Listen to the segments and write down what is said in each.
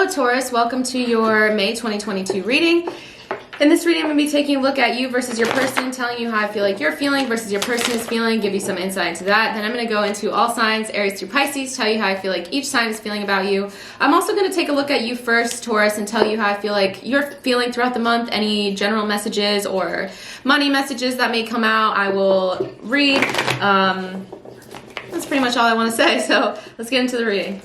Hello Taurus, welcome to your May 2022 reading. In this reading, I'm going to be taking a look at you versus your person, telling you how I feel like you're feeling versus your person is feeling, give you some insight into that. Then I'm going to go into all signs, Aries through Pisces, tell you how I feel like each sign is feeling about you. I'm also going to take a look at you first, Taurus, and tell you how I feel like you're feeling throughout the month, any general messages or money messages that may come out, I will read. That's pretty much all I want to say, so let's get into the reading.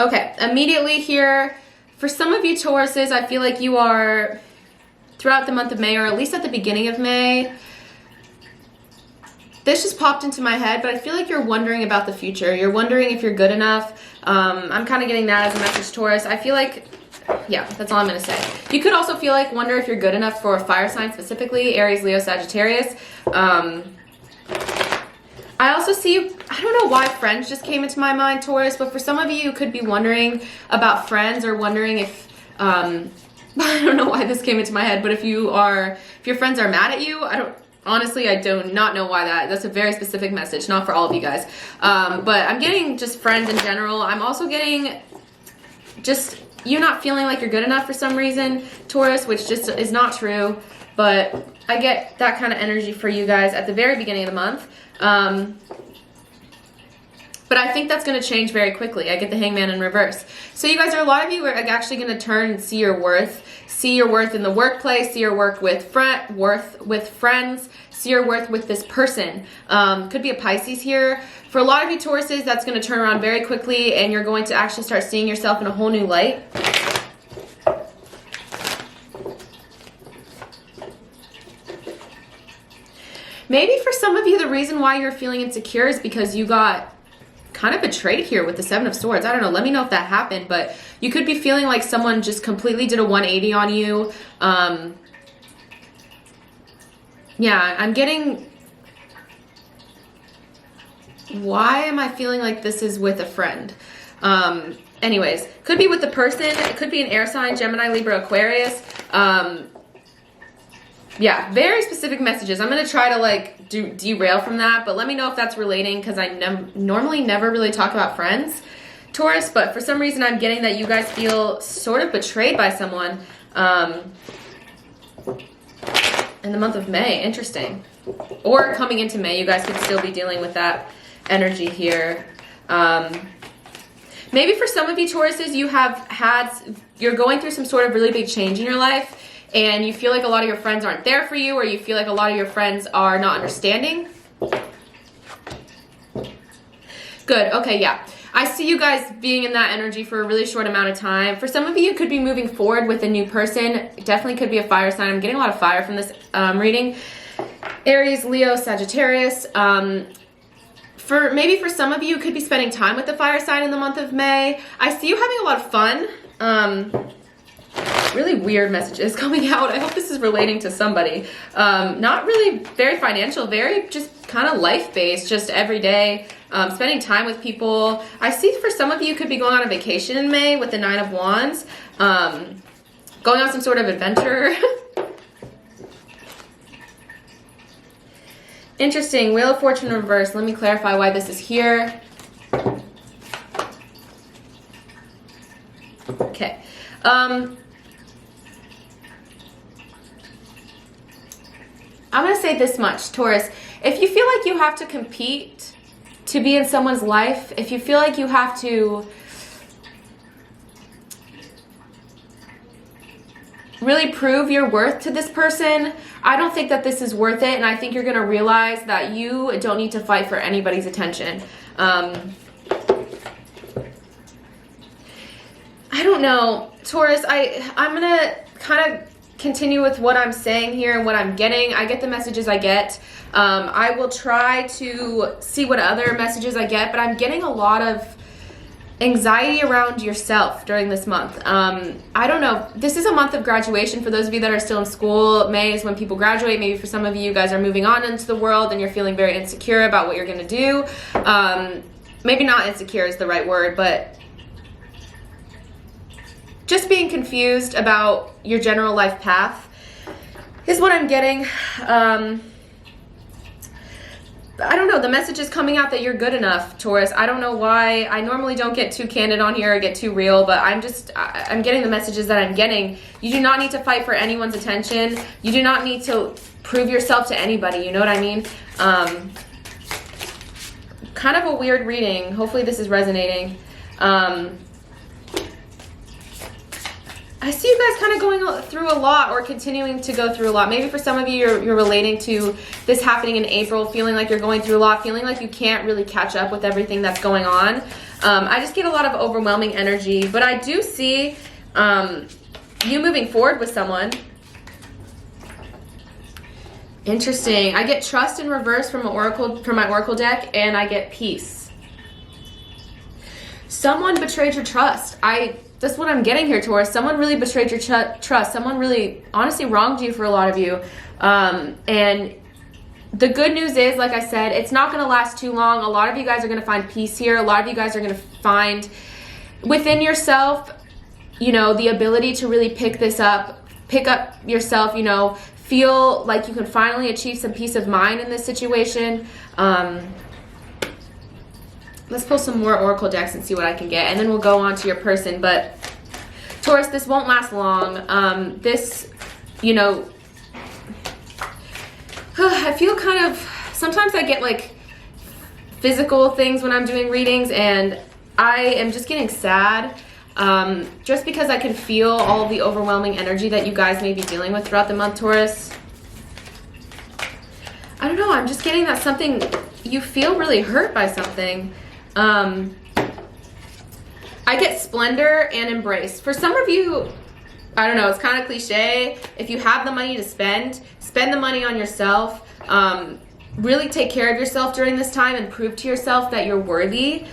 Okay, immediately here, for some of you Tauruses, I feel like you are, throughout the month of May, or at least at the beginning of May, this just popped into my head, but I feel like you're wondering about the future. You're wondering if you're good enough. I'm kind of getting that as a message, Taurus. I feel like, yeah, that's all I'm going to say. You could also feel like, wonder if you're good enough for a fire sign specifically, Aries, Leo, Sagittarius. I also see, I don't know why friends just came into my mind, Taurus, but for some of you, you could be wondering about friends or wondering if, I don't know why this came into my head, but if your friends are mad at you, honestly, I do not know why that's a very specific message, not for all of you guys. But I'm getting just friends in general. I'm also getting just you not feeling like you're good enough for some reason, Taurus, which just is not true, but I get that kind of energy for you guys at the very beginning of the month. But I think that's going to change very quickly. I get the Hangman in reverse. So you guys, a lot of you are actually going to turn and see your worth in the workplace, see your worth with friends, see your worth with this person. Could be a Pisces here. For a lot of you Tauruses, that's going to turn around very quickly, and you're going to actually start seeing yourself in a whole new light. Maybe for some of you, the reason why you're feeling insecure is because you got kind of betrayed here with the Seven of Swords. I don't know. Let me know if that happened, but you could be feeling like someone just completely did a 180 on you. Yeah, I'm getting... Why am I feeling like this is with a friend? Anyways, could be with the person. It could be an air sign, Gemini, Libra, Aquarius. Yeah, very specific messages. I'm going to try to derail from that, but let me know if that's relating, because I normally never really talk about friends, Taurus, but for some reason I'm getting that you guys feel sort of betrayed by someone in the month of May. Interesting. Or coming into May, you guys could still be dealing with that energy here. Maybe for some of you Tauruses, you're going through some sort of really big change in your life, and you feel like a lot of your friends aren't there for you, or you feel like a lot of your friends are not understanding. Good, okay, yeah. I see you guys being in that energy for a really short amount of time. For some of you, could be moving forward with a new person. Definitely could be a fire sign. I'm getting a lot of fire from this reading. Aries, Leo, Sagittarius. Maybe for some of you, could be spending time with the fire sign in the month of May. I see you having a lot of fun. Really weird messages coming out. I hope this is relating to somebody. Not really very financial, very just kind of life-based, just every day, spending time with people. I see for some of you could be going on a vacation in May with the Nine of Wands, going on some sort of adventure. Interesting. Wheel of Fortune reverse. Let me clarify why this is here. Okay. I'm going to say this much, Taurus. If you feel like you have to compete to be in someone's life, if you feel like you have to really prove your worth to this person, I don't think that this is worth it, and I think you're going to realize that you don't need to fight for anybody's attention. I don't know, Taurus. I'm going to kind of continue with what I'm saying here and what I'm getting. I get the messages I get. I will try to see what other messages I get, but I'm getting a lot of anxiety around yourself during this month. I don't know. This is a month of graduation for those of you that are still in school. May is when people graduate. Maybe for some of you guys are moving on into the world and you're feeling very insecure about what you're going to do. Maybe not insecure is the right word, but just being confused about your general life path is what I'm getting. I don't know, the message is coming out that you're good enough, Taurus. I don't know why. I normally don't get too candid on here or get too real, but I'm getting the messages that I'm getting. You do not need to fight for anyone's attention. You do not need to prove yourself to anybody, you know what I mean? Kind of a weird reading. Hopefully this is resonating. I see you guys kind of going through a lot or continuing to go through a lot. Maybe for some of you, you're relating to this happening in April, feeling like you're going through a lot, feeling like you can't really catch up with everything that's going on. I just get a lot of overwhelming energy, but I do see you moving forward with someone. Interesting. I get trust in reverse from my oracle deck, and I get peace. Someone betrayed your trust. That's what I'm getting here, Taurus. Someone really betrayed your trust. Someone really, honestly, wronged you for a lot of you. And the good news is, like I said, it's not going to last too long. A lot of you guys are going to find peace here. A lot of you guys are going to find within yourself, you know, the ability to really pick up yourself, you know, feel like you can finally achieve some peace of mind in this situation. Let's pull some more oracle decks and see what I can get, and then we'll go on to your person. But Taurus, this won't last long. This, you know, I feel kind of, sometimes I get like physical things when I'm doing readings, and I am just getting sad just because I can feel all of the overwhelming energy that you guys may be dealing with throughout the month, Taurus. I don't know, I'm just getting that something, you feel really hurt by something. I get splendor and embrace. For some of you, I don't know, it's kind of cliche. If you have the money to spend the money on yourself. Really take care of yourself during this time and prove to yourself that you're worthy.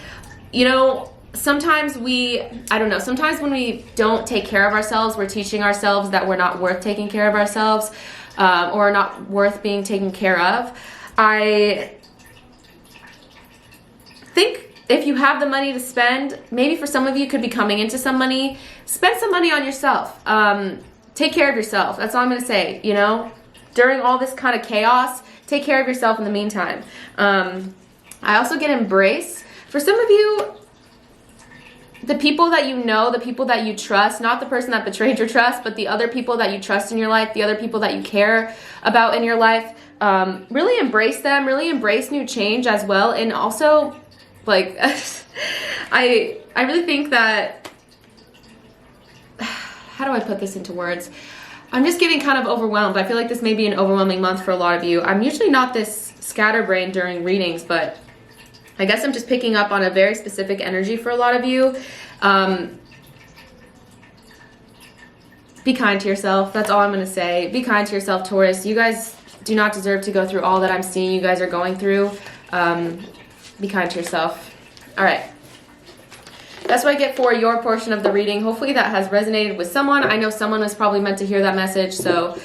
You know, sometimes sometimes when we don't take care of ourselves, we're teaching ourselves that we're not worth taking care of ourselves, or not worth being taken care of. I think if you have the money to spend, maybe for some of you could be coming into some money, spend some money on yourself. Take care of yourself. That's all I'm going to say, you know, during all this kind of chaos, take care of yourself in the meantime. I also get embrace. For some of you, the people that you know, the people that you trust, not the person that betrayed your trust, but the other people that you trust in your life, the other people that you care about in your life, really embrace them, really embrace new change as well. And also, like, I really think that, how do I put this into words? I'm just getting kind of overwhelmed. I feel like this may be an overwhelming month for a lot of you. I'm usually not this scatterbrained during readings, but I guess I'm just picking up on a very specific energy for a lot of you. Be kind to yourself. That's all I'm going to say. Be kind to yourself, Taurus. You guys do not deserve to go through all that I'm seeing you guys are going through. Be kind to yourself. All right. That's what I get for your portion of the reading. Hopefully that has resonated with someone. I know someone was probably meant to hear that message. So,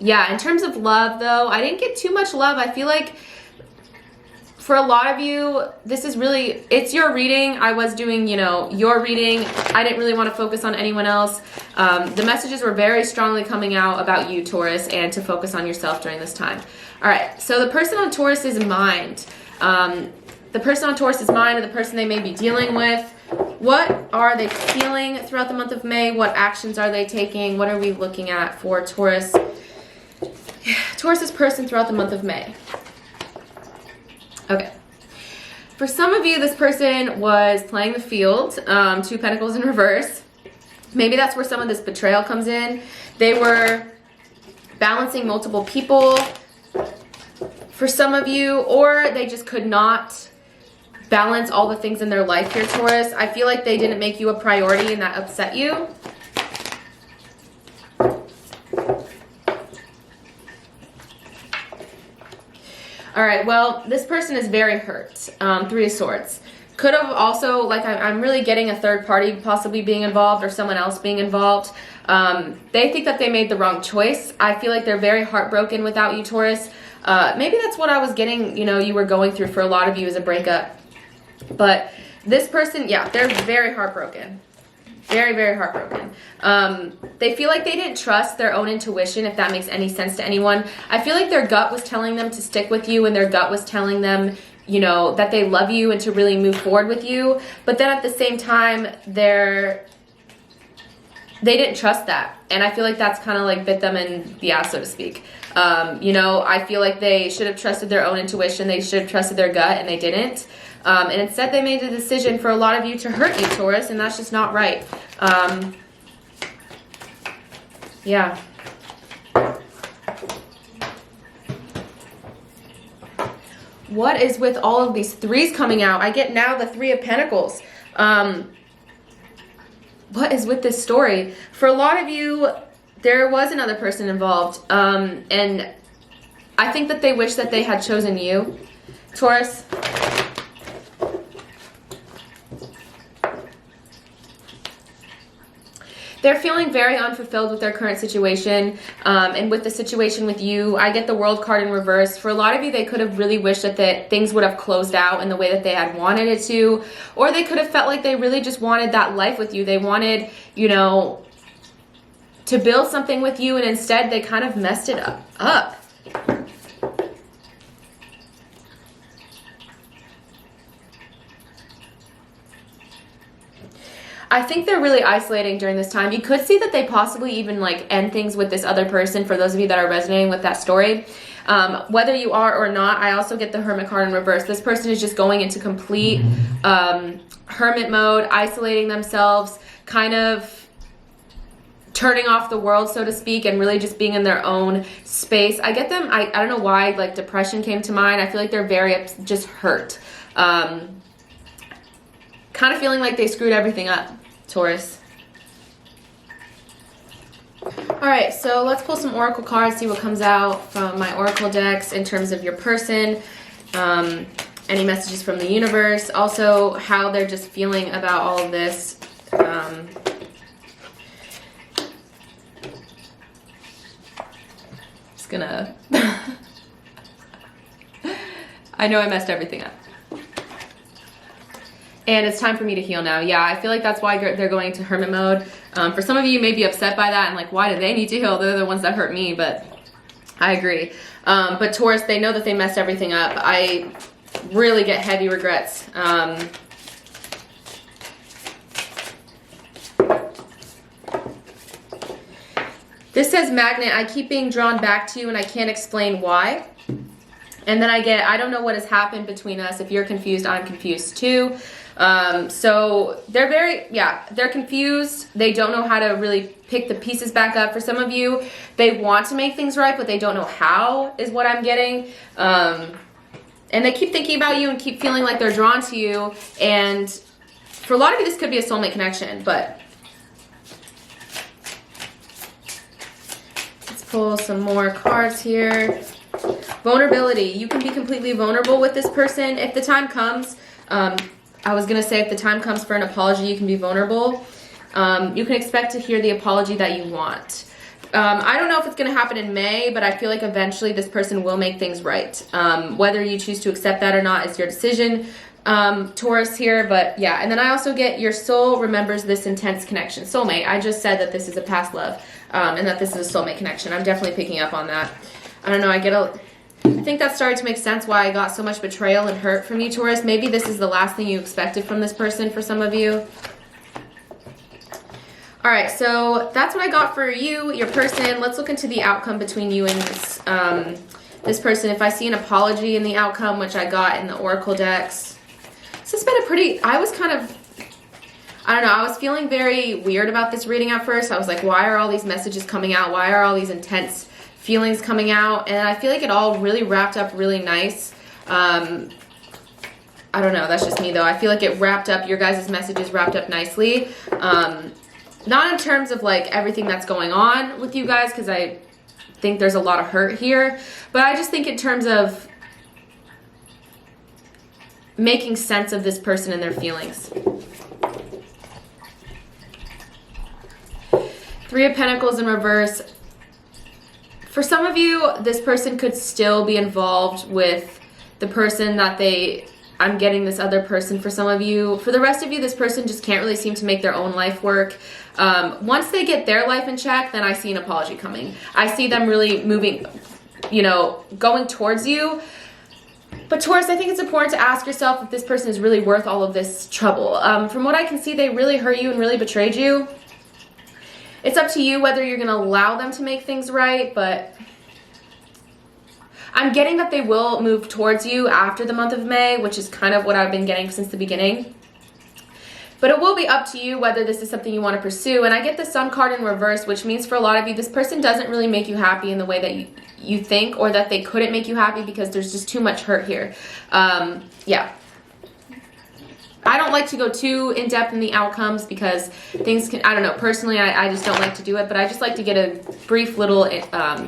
yeah, in terms of love, though, I didn't get too much love. I feel like for a lot of you, this is really, it's your reading. I was doing, you know, your reading. I didn't really want to focus on anyone else. The messages were very strongly coming out about you, Taurus, and to focus on yourself during this time. All right, so the person on Taurus's mind, the person on Taurus's mind, or the person they may be dealing with, what are they feeling throughout the month of May? What actions are they taking? What are we looking at for Taurus? Taurus's person throughout the month of May. Okay. For some of you, this person was playing the field, Two Pentacles in reverse. Maybe that's where some of this betrayal comes in. They were balancing multiple people for some of you, or they just could not balance all the things in their life here, Taurus. I feel like they didn't make you a priority and that upset you. All right, well, this person is very hurt. Three of Swords. Could have also, like, I'm really getting a third party possibly being involved or someone else being involved. They think that they made the wrong choice. I feel like they're very heartbroken without you, Taurus. Maybe that's what I was getting, you know, you were going through for a lot of you as a breakup. But this person, yeah, they're very heartbroken. Very, very heartbroken. They feel like they didn't trust their own intuition, if that makes any sense to anyone. I feel like their gut was telling them to stick with you, and their gut was telling them, you know, that they love you and to really move forward with you. But then at the same time, they didn't trust that. And I feel like that's kind of like bit them in the ass, so to speak. You know, I feel like they should have trusted their own intuition. They should have trusted their gut, and they didn't. And instead they made the decision for a lot of you to hurt you, Taurus, and that's just not right. Yeah. What is with all of these threes coming out? I get now the Three of Pentacles. What is with this story? For a lot of you, there was another person involved. And I think that they wish that they had chosen you, Taurus. They're feeling very unfulfilled with their current situation, and with the situation with you. I get the World card in reverse. For a lot of you, they could have really wished that things would have closed out in the way that they had wanted it to, or they could have felt like they really just wanted that life with you. They wanted, you know, to build something with you, and instead they kind of messed it up. I think they're really isolating during this time. You could see that they possibly even like end things with this other person, for those of you that are resonating with that story. Whether you are or not, I also get the Hermit card in reverse. This person is just going into complete hermit mode, isolating themselves, kind of turning off the world, so to speak, and really just being in their own space. I get them, I don't know why, like depression came to mind. I feel like they're very just hurt. Kind of feeling like they screwed everything up, Taurus. All right, so let's pull some oracle cards, see what comes out from my oracle decks in terms of your person. Any messages from the universe. Also, how they're just feeling about all of this. Just gonna... I know I messed everything up. And it's time for me to heal now. Yeah, I feel like that's why they're going into hermit mode. For some of you, you may be upset by that and like, why do they need to heal? They're the ones that hurt me, but I agree. But Taurus, they know that they messed everything up. I really get heavy regrets. This says magnet. I keep being drawn back to you and I can't explain why. And then I get, I don't know what has happened between us. If you're confused, I'm confused too. So they're they're confused. They don't know how to really pick the pieces back up. For some of you, they want to make things right, but they don't know how, is what I'm getting. And they keep thinking about you and keep feeling like they're drawn to you. And for a lot of you, this could be a soulmate connection, but let's pull some more cards here. Vulnerability. You can be completely vulnerable with this person. If the time comes, I was going to say if the time comes for an apology, you can be vulnerable. You can expect to hear the apology that you want. I don't know if it's going to happen in May, but I feel like eventually this person will make things right. Whether you choose to accept that or not is your decision, Taurus here. But yeah, and then I also get your soul remembers this intense connection. Soulmate. I just said that this is a past love and that this is a soulmate connection. I'm definitely picking up on that. I don't know, I think that started to make sense why I got so much betrayal and hurt from you, Taurus. Maybe this is the last thing you expected from this person for some of you. All right, so that's what I got for you, your person. Let's look into the outcome between you and this person. If I see an apology in the outcome, which I got in the oracle decks. This has been a pretty, I was feeling very weird about this reading at first. I was like, why are all these messages coming out? Why are all these intense feelings coming out? And I feel like it all really wrapped up really nice. I don't know, that's just me though. I feel like it wrapped up, your guys' messages wrapped up nicely. Not in terms of like everything that's going on with you guys, because I think there's a lot of hurt here, but I just think in terms of making sense of this person and their feelings. Three of Pentacles in reverse. For some of you, this person could still be involved with the person that they I'm getting this other person for some of you. For the rest of you, this person just can't really seem to make their own life work. Once they get their life in check, then I see an apology coming. I see them really moving, you know, going towards you. But Taurus, I think it's important to ask yourself if this person is really worth all of this trouble. From what I can see, they really hurt you and really betrayed you. It's up to you whether you're going to allow them to make things right, but I'm getting that they will move towards you after the month of May, which is kind of what I've been getting since the beginning. But it will be up to you whether this is something you want to pursue. And I get the Sun card in reverse, which means for a lot of you, this person doesn't really make you happy in the way that you think, or that they couldn't make you happy because there's just too much hurt here. Yeah. I don't like to go too in-depth in the outcomes because things can, I don't know, personally, I just don't like to do it, but I just like to get a brief little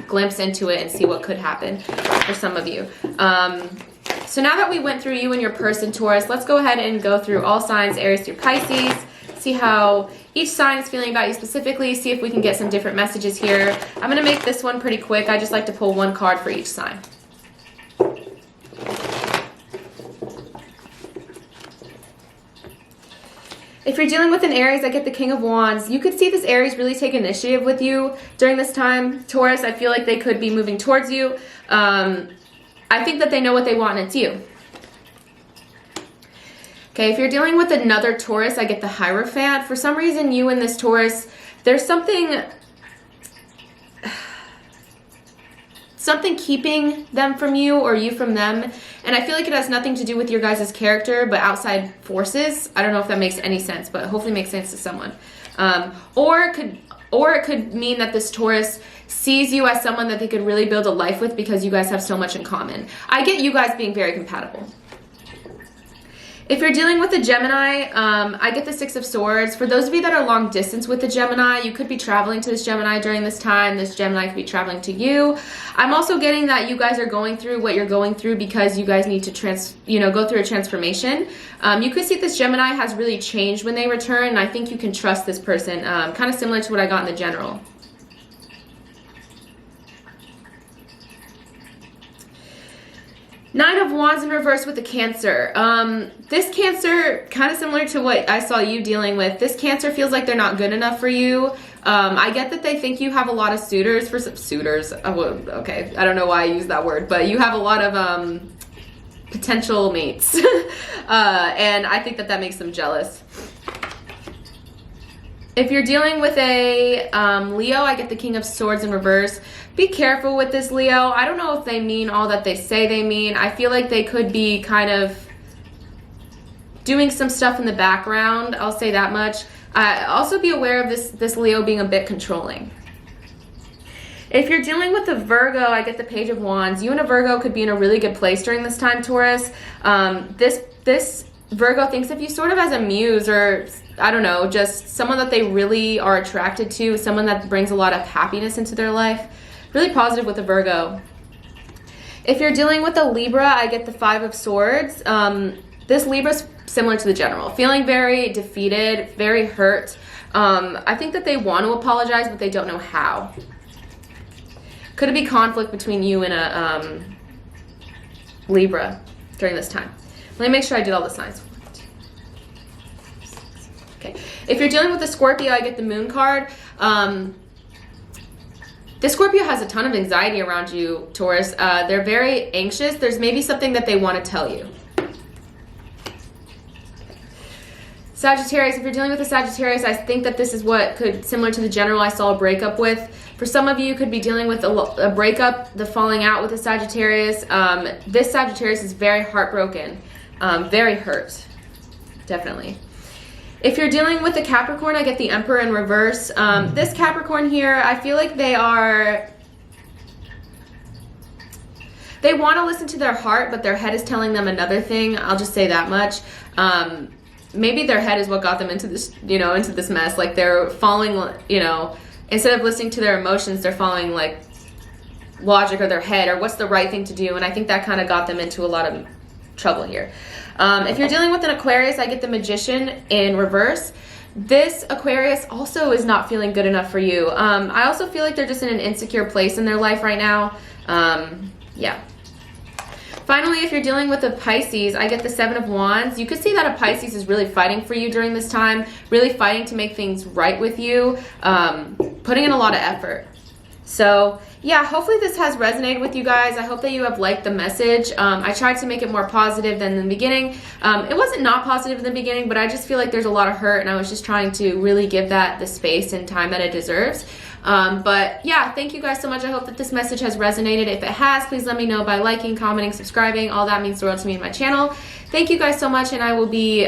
glimpse into it and see what could happen for some of you. So now that we went through you and your person, Taurus, let's go ahead and go through all signs, Aries through Pisces, see how each sign is feeling about you specifically, see if we can get some different messages here. I'm going to make this one pretty quick. I just like to pull one card for each sign. If you're dealing with an Aries, I get the King of Wands. You could see this Aries really take initiative with you during this time. Taurus, I feel like they could be moving towards you. I think that they know what they want and it's you. Okay, if you're dealing with another Taurus, I get the Hierophant. For some reason, you and this Taurus, there's something keeping them from you or you from them. And I feel like it has nothing to do with your guys' character, but outside forces. I don't know if that makes any sense, but hopefully it makes sense to someone. Or it could mean that this Taurus sees you as someone that they could really build a life with because you guys have so much in common. I get you guys being very compatible. If you're dealing with a Gemini, I get the Six of Swords. For those of you that are long distance with the Gemini, you could be traveling to this Gemini during this time. This Gemini could be traveling to you. I'm also getting that you guys are going through what you're going through because you guys need to go through a transformation. You could see this Gemini has really changed when they return, and I think you can trust this person, kind of similar to what I got in the general. Nine of Wands in reverse with the Cancer. This Cancer, kind of similar to what I saw you dealing with. This Cancer feels like they're not good enough for you. I get that they think you have a lot of suitors for some suitors. Okay, I don't know why I use that word, but you have a lot of potential mates. And I think that makes them jealous. If you're dealing with a Leo, I get the King of Swords in reverse. Be careful with this Leo. I don't know if they mean all that they say they mean. I feel like they could be kind of doing some stuff in the background. I'll say that much. Also be aware of this Leo being a bit controlling. If you're dealing with a Virgo, I get the Page of Wands. You and a Virgo could be in a really good place during this time, Taurus. This Virgo thinks of you sort of as a muse, or I don't know, just someone that they really are attracted to, someone that brings a lot of happiness into their life. Really positive with a Virgo. If you're dealing with a Libra, I get the Five of Swords. This Libra's similar to the general, feeling very defeated, very hurt. I think that they want to apologize, but they don't know how. Could it be conflict between you and a Libra during this time? Let me make sure I did all the signs. Okay. If you're dealing with a Scorpio, I get the Moon card. This Scorpio has a ton of anxiety around you, Taurus. They're very anxious. There's maybe something that they want to tell you. Sagittarius, if you're dealing with a Sagittarius, I think that this is what could, similar to the general I saw a breakup with. For some of you, could be dealing with a breakup, the falling out with a Sagittarius. This Sagittarius is very heartbroken, very hurt, definitely. If you're dealing with a Capricorn, I get the Emperor in reverse. This Capricorn here, I feel like they want to listen to their heart, but their head is telling them another thing. I'll just say that much. Maybe their head is what got them into this, into this mess. Like they're following, instead of listening to their emotions, they're following like logic or their head or what's the right thing to do. And I think that kind of got them into a lot of trouble here. If you're dealing with an Aquarius, I get the Magician in reverse. This Aquarius also is not feeling good enough for you. I also feel like they're just in an insecure place in their life right now. Yeah. Finally, if you're dealing with a Pisces, I get the Seven of Wands. You could see that a Pisces is really fighting for you during this time, really fighting to make things right with you, putting in a lot of effort. So yeah, hopefully this has resonated with you guys. I hope that you have liked the message. I tried to make it more positive than in the beginning. It wasn't not positive in the beginning, but I just feel like there's a lot of hurt, and I was just trying to really give that the space and time that it deserves. But yeah, thank you guys so much. I hope that this message has resonated. If it has, please let me know by liking, commenting, subscribing. All that means the world to me and my channel. Thank you guys so much, and I will be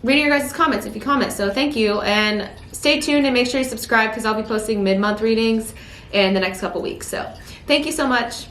reading your guys' comments if you comment. So thank you, and stay tuned and make sure you subscribe because I'll be posting mid-month readings in the next couple weeks. So thank you so much.